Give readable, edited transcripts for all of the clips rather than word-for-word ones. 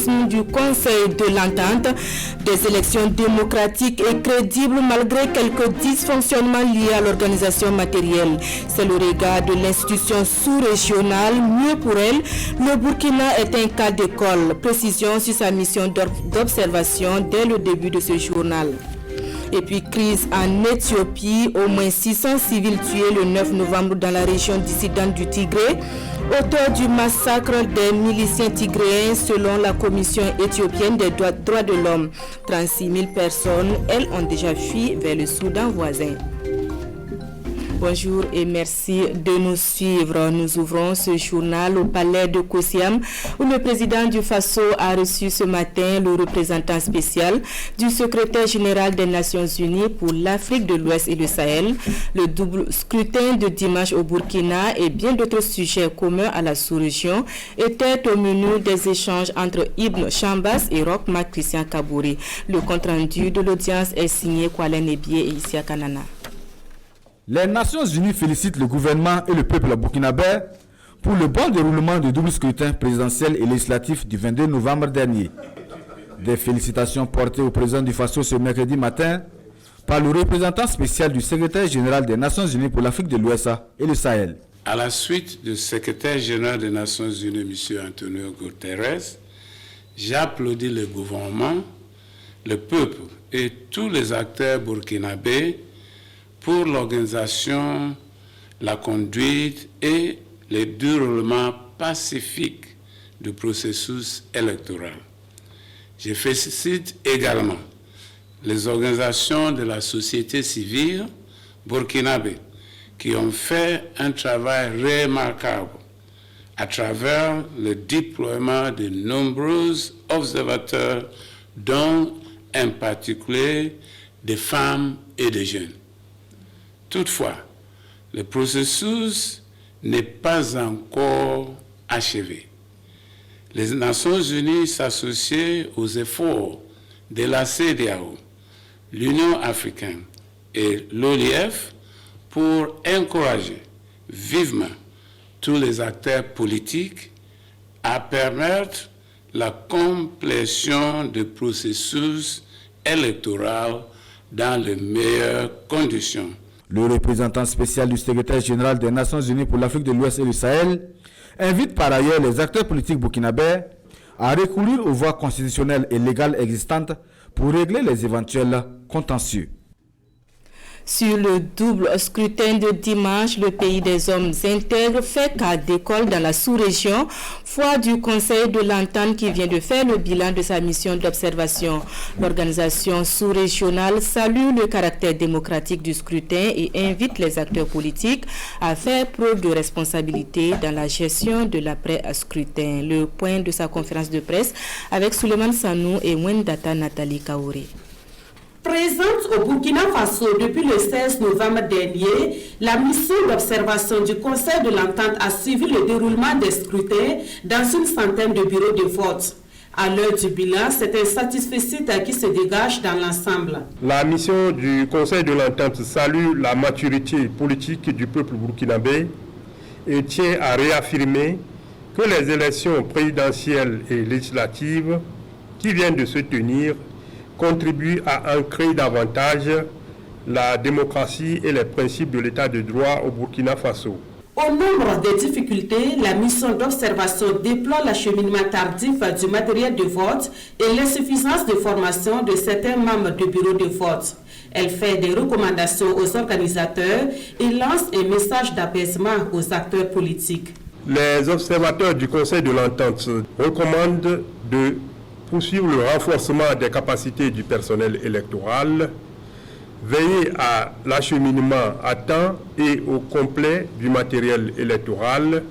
professionnalisme du Conseil de l'Entente. Des élections démocratiques et crédibles malgré quelques dysfonctionnements liés à l'organisation matérielle. C'est le regard de l'institution sous-régionale. Mieux pour elle, le Burkina est un cas d'école. Précision sur sa mission d'observation dès le début de ce journal. Et puis crise en Éthiopie, au moins 600 civils tués le 9 novembre dans la région dissidente du Tigré. Auteur du massacre des miliciens tigréens selon la Commission éthiopienne des droits de l'homme. 36 000 personnes, elles, ont déjà fui vers le Soudan voisin. Bonjour et merci de nous suivre. Nous ouvrons ce journal au palais de Kosiam où le président du Faso a reçu ce matin le représentant spécial du secrétaire général des Nations Unies pour l'Afrique de l'Ouest et le Sahel, le double scrutin de dimanche au Burkina et bien d'autres sujets communs à la sous-région étaient au menu des échanges entre Ibn Chambas et Roch-Marc Christian Kabouri. Le compte-rendu de l'audience est signé Kwalen Ebie et Isia Kanana. Les Nations Unies félicitent le gouvernement et le peuple burkinabé pour le bon déroulement du double scrutin présidentiel et législatif du 22 novembre dernier. Des félicitations portées au président du Faso ce mercredi matin par le représentant spécial du secrétaire général des Nations Unies pour l'Afrique de l'Ouest et le Sahel. À la suite du secrétaire général des Nations Unies, M. Antonio Guterres, j'applaudis le gouvernement, le peuple et tous les acteurs burkinabés pour l'organisation, la conduite et le déroulement pacifique du processus électoral. Je félicite également les organisations de la société civile burkinabé qui ont fait un travail remarquable à travers le déploiement de nombreux observateurs, dont en particulier des femmes et des jeunes. Toutefois, le processus n'est pas encore achevé. Les Nations Unies s'associent aux efforts de la CEDEAO, l'Union africaine et l'OIF pour encourager vivement tous les acteurs politiques à permettre la complétion du processus électoral dans les meilleures conditions. Le représentant spécial du secrétaire général des Nations Unies pour l'Afrique de l'Ouest et le Sahel invite par ailleurs les acteurs politiques burkinabés à recourir aux voies constitutionnelles et légales existantes pour régler les éventuels contentieux. Sur le double scrutin de dimanche, le pays des hommes intègres fait cas d'école dans la sous-région, foi du Conseil de l'Entente qui vient de faire le bilan de sa mission d'observation. L'organisation sous-régionale salue le caractère démocratique du scrutin et invite les acteurs politiques à faire preuve de responsabilité dans la gestion de l'après-scrutin. Le point de sa conférence de presse avec Souleymane Sanou et Wendata Nathalie Kaouré. Présente au Burkina Faso depuis le 16 novembre dernier, la mission d'observation du Conseil de l'Entente a suivi le déroulement des scrutins dans une centaine de bureaux de vote. À l'heure du bilan, c'est un satisfecit qui se dégage dans l'ensemble. La mission du Conseil de l'Entente salue la maturité politique du peuple burkinabé et tient à réaffirmer que les élections présidentielles et législatives qui viennent de se tenir contribue à ancrer davantage la démocratie et les principes de l'état de droit au Burkina Faso. Au nombre des difficultés, la mission d'observation déplore l'acheminement tardif du matériel de vote et l'insuffisance de formation de certains membres du bureau de vote. Elle fait des recommandations aux organisateurs et lance un message d'apaisement aux acteurs politiques. Les observateurs du Conseil de l'Entente recommandent de poursuivre le renforcement des capacités du personnel électoral, veiller à l'acheminement à temps et au complet du matériel électoral,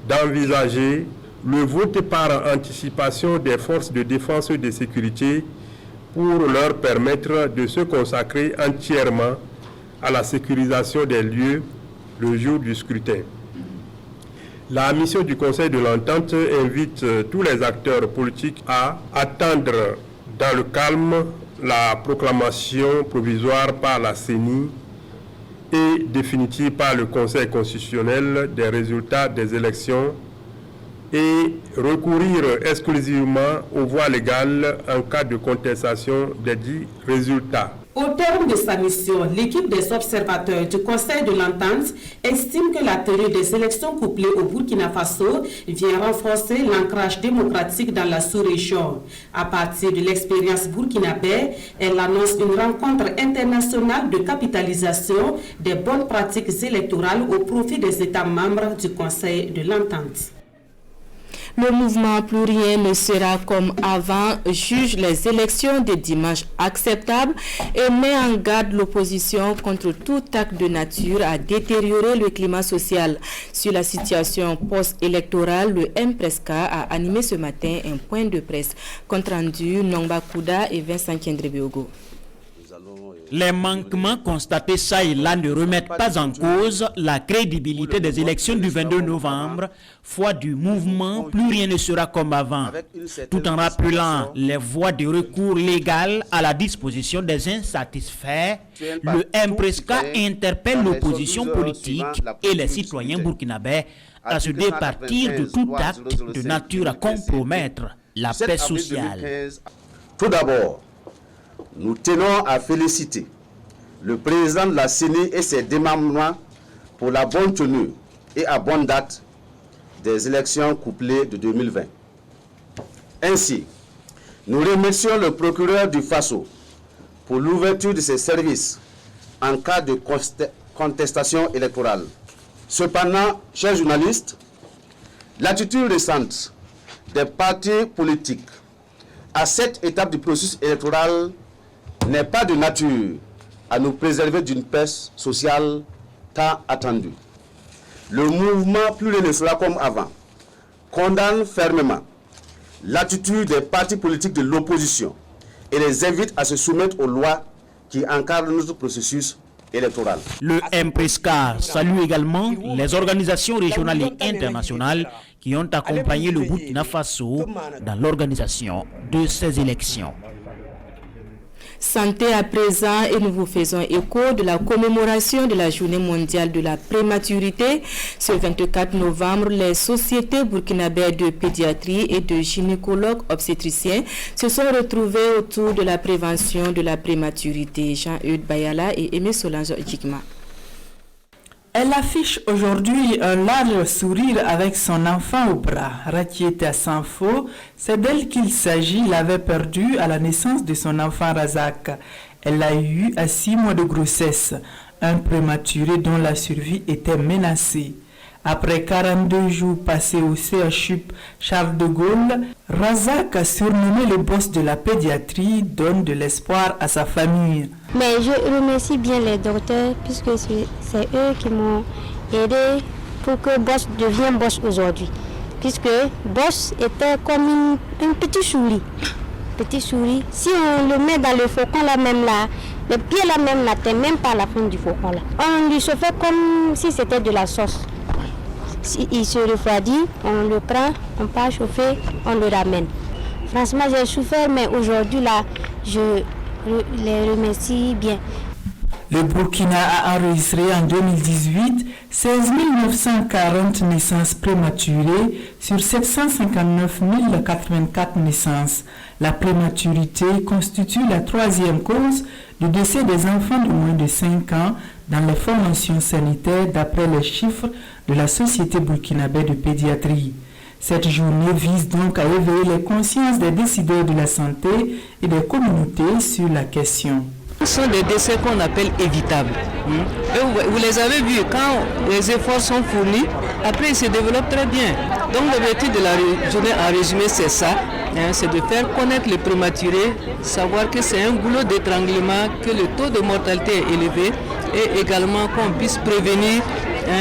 d'envisager le vote par anticipation des forces de défense et de sécurité pour leur permettre de se consacrer entièrement à la sécurisation des lieux le jour du scrutin. La mission du Conseil de l'Entente invite tous les acteurs politiques à attendre dans le calme la proclamation provisoire par la CENI et définitive par le Conseil constitutionnel des résultats des élections et recourir exclusivement aux voies légales en cas de contestation des dits résultats. Au terme de sa mission, l'équipe des observateurs du Conseil de l'Entente estime que la tenue des élections couplées au Burkina Faso vient renforcer l'ancrage démocratique dans la sous-région. À partir de l'expérience burkinabé, elle annonce une rencontre internationale de capitalisation des bonnes pratiques électorales au profit des États membres du Conseil de l'Entente. Le mouvement Plus Rien ne sera comme avant juge les élections de dimanche acceptables et met en garde l'opposition contre tout acte de nature à détériorer le climat social. Sur la situation post-électorale, le MPRESCA a animé ce matin un point de presse. Compte rendu, Nongba Kouda et Vincent Kendrebeogo. Les manquements constatés ça et là ne remettent pas en cause la crédibilité des élections du 22 novembre, foi du mouvement Plus Rien ne sera comme avant, tout en rappelant les voies de recours légales à la disposition des insatisfaits. Le MPRESCA interpelle l'opposition politique et les citoyens burkinabés à se départir de tout acte de nature à compromettre la paix sociale. Tout d'abord, nous tenons à féliciter le président de la CENI et ses démembrements pour la bonne tenue et à bonne date des élections couplées de 2020. Ainsi, nous remercions le procureur du Faso pour l'ouverture de ses services en cas de contestation électorale. Cependant, chers journalistes, l'attitude récente des partis politiques à cette étape du processus électoral n'est pas de nature à nous préserver d'une paix sociale tant attendue. Le mouvement Plus Rien ne sera comme avant condamne fermement l'attitude des partis politiques de l'opposition et les invite à se soumettre aux lois qui encadrent notre processus électoral. Le MPRESCA salue également les organisations régionales et internationales qui ont accompagné le Burkina Faso dans l'organisation de ces élections. Santé à présent et nous vous faisons écho de la commémoration de la journée mondiale de la prématurité. Ce 24 novembre, les sociétés burkinabées de pédiatrie et de gynécologues obstétriciens se sont retrouvées autour de la prévention de la prématurité. Jean-Eudes Bayala et Aimé Solange Djigma. Elle affiche aujourd'hui un large sourire avec son enfant au bras. Rakieta Sanfo, c'est d'elle qu'il s'agit. Il avait perdu à la naissance de son enfant Razak. Elle l'a eu à 6 mois de grossesse, un prématuré dont la survie était menacée. Après 42 jours passés au CHU Charles de Gaulle, Razak, surnommé le boss de la pédiatrie, donne de l'espoir à sa famille. Mais je remercie bien les docteurs puisque c'est eux qui m'ont aidé pour que Boss devienne Boss aujourd'hui. Puisque Boss était comme une petite souris. Si on le met dans le faucon là même là, le pied là même n'atteint même pas la fin du faucon là. On lui se fait comme si c'était de la sauce. Il se refroidit, on le prend, on part chauffer, on le ramène. Franchement, j'ai souffert, mais aujourd'hui, là, je les remercie bien. Le Burkina a enregistré en 2018 16 940 naissances prématurées sur 759 084 naissances. La prématurité constitue la 3e cause de décès des enfants de moins de 5 ans dans les formations sanitaires d'après les chiffres de la Société burkinabé de pédiatrie. Cette journée vise donc à éveiller les consciences des décideurs de la santé et des communautés sur la question. Ce sont des décès qu'on appelle évitables. Et vous les avez vus, quand les efforts sont fournis, après ils se développent très bien. Donc l'objectif de la journée en résumé c'est ça, c'est de faire connaître les prématurés, savoir que c'est un goulot d'étranglement, que le taux de mortalité est élevé et également qu'on puisse prévenir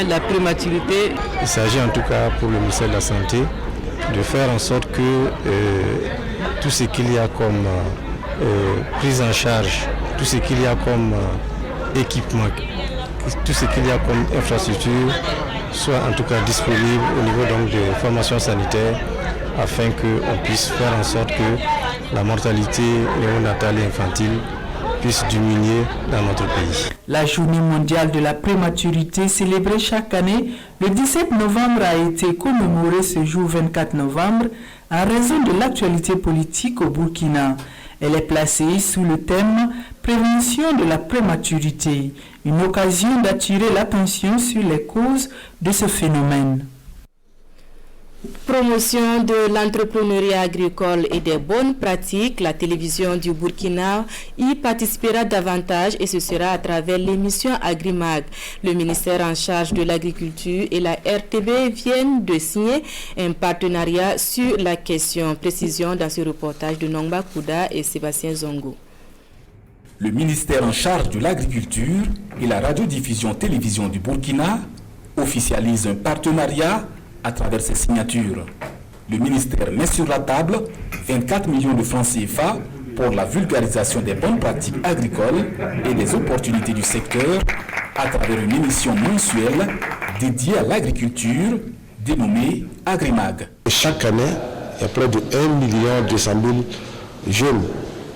la prématurité. Il s'agit en tout cas pour le ministère de la Santé de faire en sorte que tout ce qu'il y a comme prise en charge, tout ce qu'il y a comme équipement, tout ce qu'il y a comme infrastructure soit en tout cas disponible au niveau donc de formation sanitaire afin qu'on puisse faire en sorte que la mortalité néonatale et infantile puisse diminuer dans notre pays. La journée mondiale de la prématurité célébrée chaque année le 17 novembre a été commémorée ce jour 24 novembre en raison de l'actualité politique au Burkina. Elle est placée sous le thème « Prévention de la prématurité », une occasion d'attirer l'attention sur les causes de ce phénomène. Promotion de l'entrepreneuriat agricole et des bonnes pratiques, la télévision du Burkina y participera davantage et ce sera à travers l'émission Agrimag. Le ministère en charge de l'agriculture et la RTB viennent de signer un partenariat sur la question. Précision dans ce reportage de Nongba Kouda et Sébastien Zongo. Le ministère en charge de l'agriculture et la radiodiffusion télévision du Burkina officialise un partenariat à travers ces signatures. Le ministère met sur la table 24 millions de francs CFA pour la vulgarisation des bonnes pratiques agricoles et des opportunités du secteur à travers une émission mensuelle dédiée à l'agriculture dénommée Agrimag. Chaque année, il y a près de 1 200 000 jeunes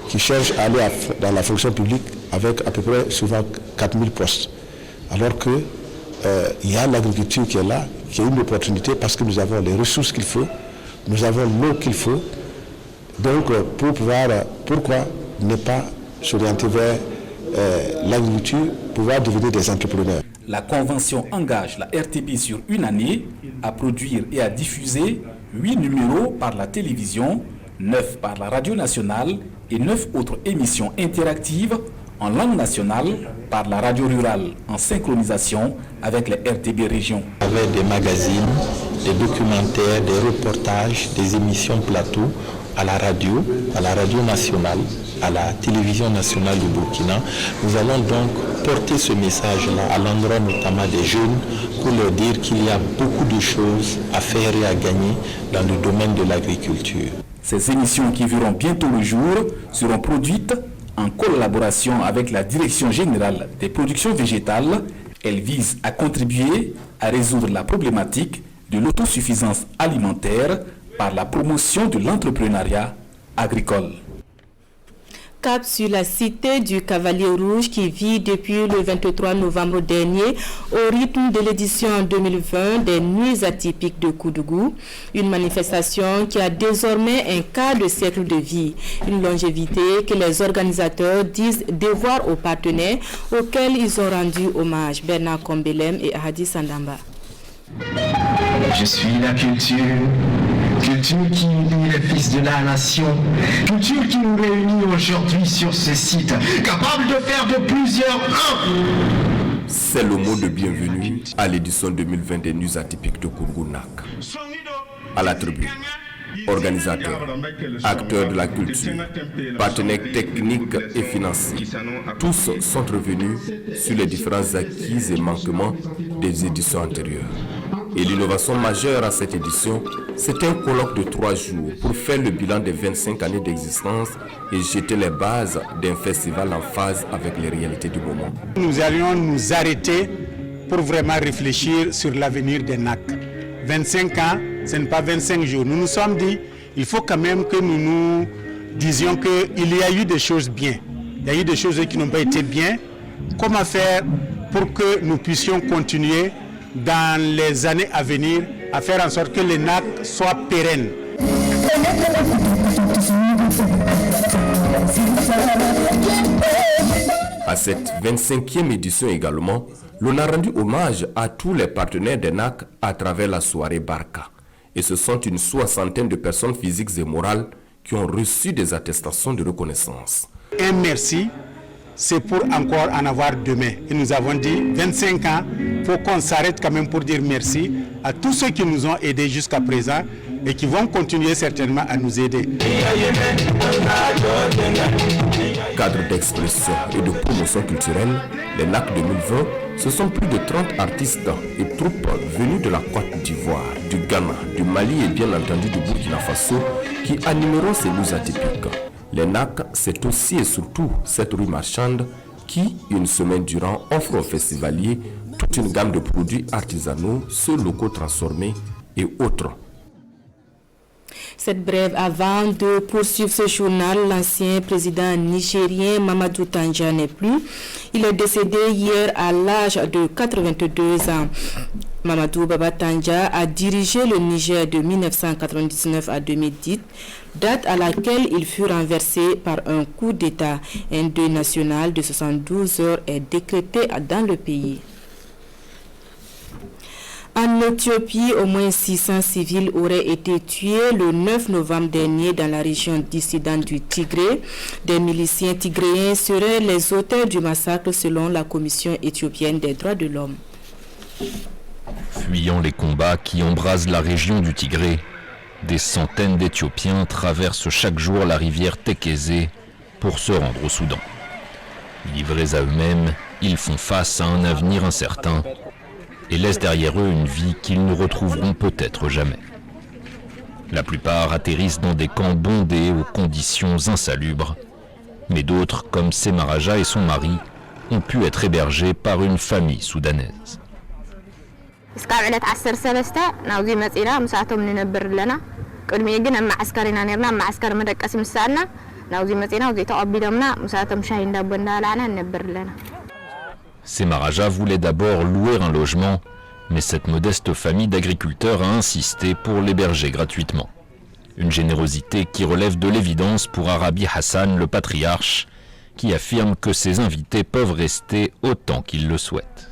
qui cherchent à aller dans la fonction publique avec à peu près souvent 4 000 postes. Alors que il y a l'agriculture qui est là, qui est une opportunité parce que nous avons les ressources qu'il faut, nous avons l'eau qu'il faut. Donc, pourquoi ne pas s'orienter vers l'agriculture, pouvoir devenir des entrepreneurs? La convention engage la RTB sur une année à produire et à diffuser 8 numéros par la télévision, 9 par la radio nationale et 9 autres émissions interactives en langue nationale par la radio rurale en synchronisation avec les RTB régions. Avec des magazines, des documentaires, des reportages, des émissions plateau à la radio nationale, à la télévision nationale du Burkina. Nous allons donc porter ce message-là à l'endroit notamment des jeunes pour leur dire qu'il y a beaucoup de choses à faire et à gagner dans le domaine de l'agriculture. Ces émissions qui verront bientôt le jour seront produites en collaboration avec la Direction générale des productions végétales. Elle vise à contribuer à résoudre la problématique de l'autosuffisance alimentaire par la promotion de l'entrepreneuriat agricole. Cap sur la cité du Cavalier Rouge qui vit depuis le 23 novembre dernier au rythme de l'édition 2020 des Nuits atypiques de Koudougou. Une manifestation qui a désormais un quart de siècle de vie. Une longévité que les organisateurs disent devoir aux partenaires auxquels ils ont rendu hommage. Bernard Kombelem et Ahadi Sandamba. Je suis la culture qui unit les fils de la nation, culture qui nous réunit aujourd'hui sur ce site, capable de faire de plusieurs un. C'est le mot de bienvenue à l'édition 2020 des Nuits atypiques de Kourgounak. À la tribune, organisateurs, acteurs de la culture, partenaires techniques et financiers, tous sont revenus sur les différents acquis et manquements des éditions antérieures. Et l'innovation majeure à cette édition, c'est un colloque de 3 jours pour faire le bilan des 25 années d'existence et jeter les bases d'un festival en phase avec les réalités du moment. Nous allions nous arrêter pour vraiment réfléchir sur l'avenir des NAC. 25 ans, ce n'est pas 25 jours. Nous nous sommes dit, il faut quand même que nous nous disions qu'il y a eu des choses bien. Il y a eu des choses qui n'ont pas été bien. Comment faire pour que nous puissions continuer dans les années à venir, à faire en sorte que les NAC soient pérennes. À cette 25e édition également, l'on a rendu hommage à tous les partenaires des NAC à travers la soirée Barca. Et ce sont une 60aine de personnes physiques et morales qui ont reçu des attestations de reconnaissance. Un merci, c'est pour encore en avoir demain. Et nous avons dit 25 ans, il faut qu'on s'arrête quand même pour dire merci à tous ceux qui nous ont aidés jusqu'à présent et qui vont continuer certainement à nous aider. Cadre d'expression et de promotion culturelle, les NAC 2020, ce sont plus de 30 artistes et troupes venus de la Côte d'Ivoire, du Ghana, du Mali et bien entendu du Burkina Faso qui animeront ces nuits atypiques. Les NAC, c'est aussi et surtout cette rue marchande qui, une semaine durant, offre aux festivaliers toute une gamme de produits artisanaux, ceux locaux transformés et autres. Cette brève avant de poursuivre ce journal, l'ancien président nigérien Mamadou Tandja n'est plus. Il est décédé hier à l'âge de 82 ans. Mamadou Baba Tandja a dirigé le Niger de 1999 à 2010, date à laquelle il fut renversé par un coup d'État. Un deuil national de 72 heures est décrété dans le pays. En Éthiopie, au moins 600 civils auraient été tués le 9 novembre dernier dans la région dissidente du Tigré. Des miliciens tigréens seraient les auteurs du massacre selon la Commission éthiopienne des droits de l'homme. Fuyant les combats qui embrasent la région du Tigré, des centaines d'Éthiopiens traversent chaque jour la rivière Tekeze pour se rendre au Soudan. Livrés à eux-mêmes, ils font face à un avenir incertain et laissent derrière eux une vie qu'ils ne retrouveront peut-être jamais. La plupart atterrissent dans des camps bondés aux conditions insalubres, mais d'autres, comme Semaraja et son mari, ont pu être hébergés par une famille soudanaise. Semaraja voulait d'abord louer un logement, mais cette modeste famille d'agriculteurs a insisté pour l'héberger gratuitement. Une générosité qui relève de l'évidence pour Arabi Hassan, le patriarche, qui affirme que ses invités peuvent rester autant qu'ils le souhaitent.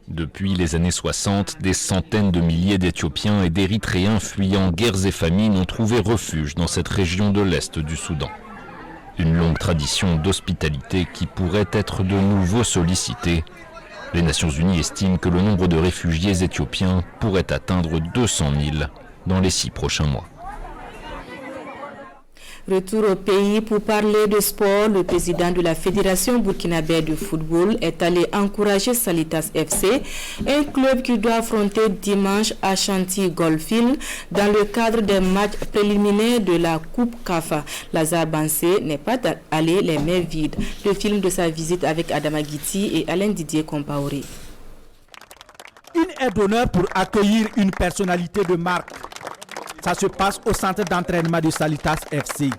Depuis les années 60, des centaines de milliers d'Éthiopiens et d'Érythréens fuyant guerres et famines ont trouvé refuge dans cette région de l'Est du Soudan. Une longue tradition d'hospitalité qui pourrait être de nouveau sollicitée. Les Nations Unies estiment que le nombre de réfugiés éthiopiens pourrait atteindre 200 000 dans les 6 prochains mois. Retour au pays pour parler de sport. Le président de la Fédération burkinabé de football est allé encourager Salitas FC, un club qui doit affronter dimanche Ashanti Goldfield dans le cadre des matchs préliminaires de la Coupe CAF. Lazare Bansé n'est pas allé les mains vides. Le film de sa visite avec Adama Guiti et Alain Didier Compaoré. Une aide d'honneur pour accueillir une personnalité de marque. Ça se passe au centre d'entraînement de Salitas FC.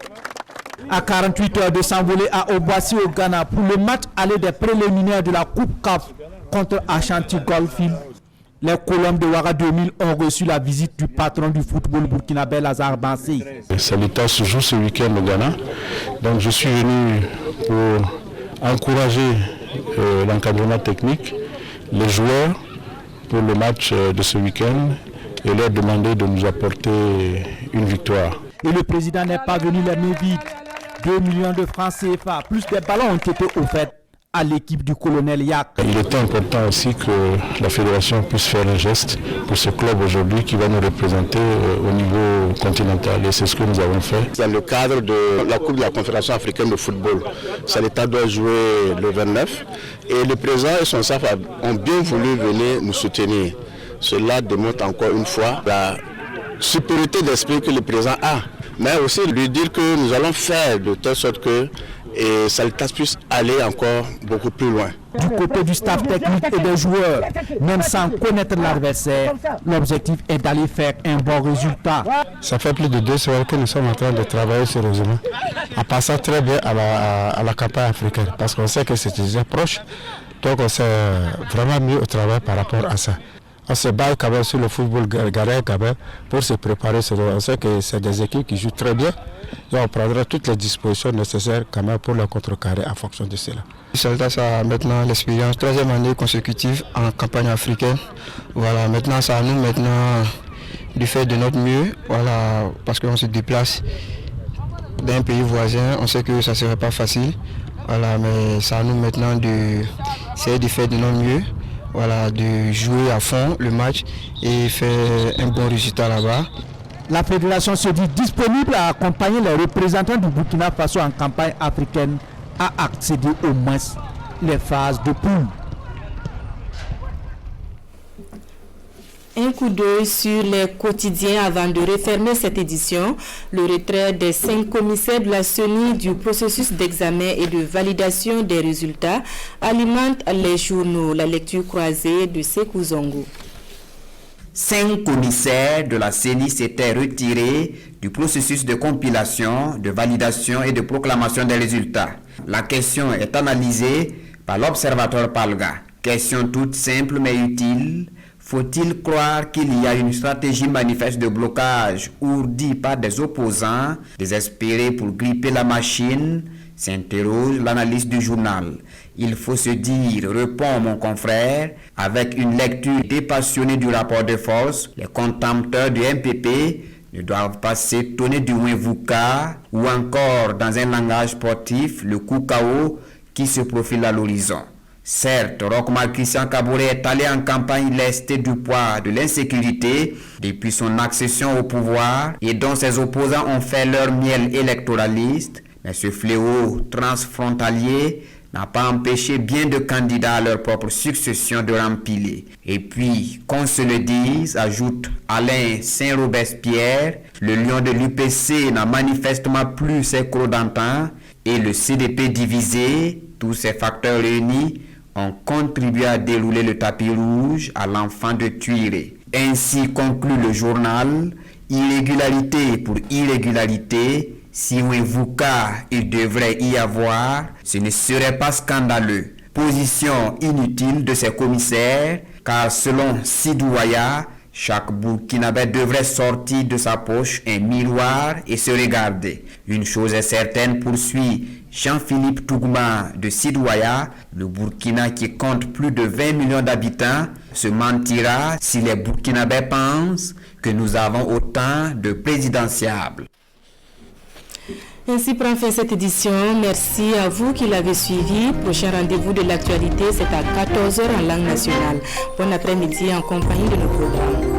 À 48 heures de s'envoler à Obuasi au Ghana pour le match aller des préliminaires de la Coupe CAF contre Ashanti Goldfield, les Colombes de Ouaga 2000 ont reçu la visite du patron du football burkinabé Lazare Bansé. Salitas joue ce week-end au Ghana, donc je suis venu pour encourager l'encadrement technique, les joueurs pour le match de ce week-end et leur demander de nous apporter une victoire. Et le président n'est pas venu les mains vides. 2 millions de francs CFA, plus des ballons ont été offerts à l'équipe du colonel Yak. Il est important aussi que la fédération puisse faire un geste pour ce club aujourd'hui qui va nous représenter au niveau continental. Et c'est ce que nous avons fait. Dans le cadre de la Coupe de la Confédération africaine de football, Salitas doit jouer le 29 et le président et son staff ont bien voulu venir nous soutenir. Cela démontre encore une fois la supériorité d'esprit que le président a, mais aussi lui dire que nous allons faire de telle sorte que Salitas puisse aller encore beaucoup plus loin. Du côté du staff technique et des joueurs, même sans connaître l'adversaire, l'objectif est d'aller faire un bon résultat. Ça fait plus de 2 semaines que nous sommes en train de travailler sérieusement, en passant très bien à la campagne africaine, parce qu'on sait que c'est déjà proche, donc on s'est vraiment mis au travail par rapport à ça. On se bat quand même sur le football ghanéen pour se préparer. On sait que c'est des équipes qui jouent très bien et on prendra toutes les dispositions nécessaires quand même pour le contrecarrer en fonction de cela. Salitas a maintenant l'expérience, 3e année consécutive en campagne africaine. Voilà, maintenant c'est à nous de faire de notre mieux, voilà, parce qu'on se déplace d'un pays voisin, on sait que ça ne serait pas facile, voilà, mais c'est à nous maintenant d'essayer de faire de notre mieux. Voilà, de jouer à fond le match et faire un bon résultat là-bas. La fédération se dit disponible à accompagner les représentants du Burkina Faso en campagne africaine à accéder au moins les phases de poule. un coup d'œil sur les quotidiens avant de refermer cette édition. Le retrait des 5 commissaires de la CENI du processus d'examen et de validation des résultats alimente les journaux. La lecture croisée de Sekou Zongo. 5 commissaires de la CENI s'étaient retirés du processus de compilation, de validation et de proclamation des résultats. La question est analysée par l'observateur Palga. Question toute simple mais utile. Faut-il croire qu'il y a une stratégie manifeste de blocage ourdie par des opposants désespérés pour gripper la machine? S'interroge l'analyste du journal. Il faut se dire, répond mon confrère, avec une lecture dépassionnée du rapport de force, les contempteurs du MPP ne doivent pas s'étonner du Wenvuka ou encore, dans un langage sportif, le coup KO qui se profile à l'horizon. Certes, Rochmar Christian Kaboré est allé en campagne lesté du poids de l'insécurité depuis son accession au pouvoir et dont ses opposants ont fait leur miel électoraliste, mais ce fléau transfrontalier n'a pas empêché bien de candidats à leur propre succession de rempiler. Et puis, qu'on se le dise, ajoute Alain Saint-Robespierre, le lion de l'UPC n'a manifestement plus ses crocs d'antan et le CDP divisé, tous ces facteurs réunis, ont contribué à dérouler le tapis rouge à l'enfant de Tuiré. Ainsi conclut le journal, irrégularité pour irrégularité. Si Wenvuka il devrait y avoir, ce ne serait pas scandaleux. Position inutile de ces commissaires, car selon Sidouaya, chaque Burkinabé devrait sortir de sa poche un miroir et se regarder. Une chose est certaine, poursuit Jean-Philippe Tougma de Sidouaya, le Burkina qui compte plus de 20 millions d'habitants se mentira si les Burkinabés pensent que nous avons autant de présidentiables. Ainsi prend fin cette édition. Merci à vous qui l'avez suivi. Prochain rendez-vous de l'actualité, c'est à 14h en langue nationale. Bon après-midi en compagnie de nos programmes.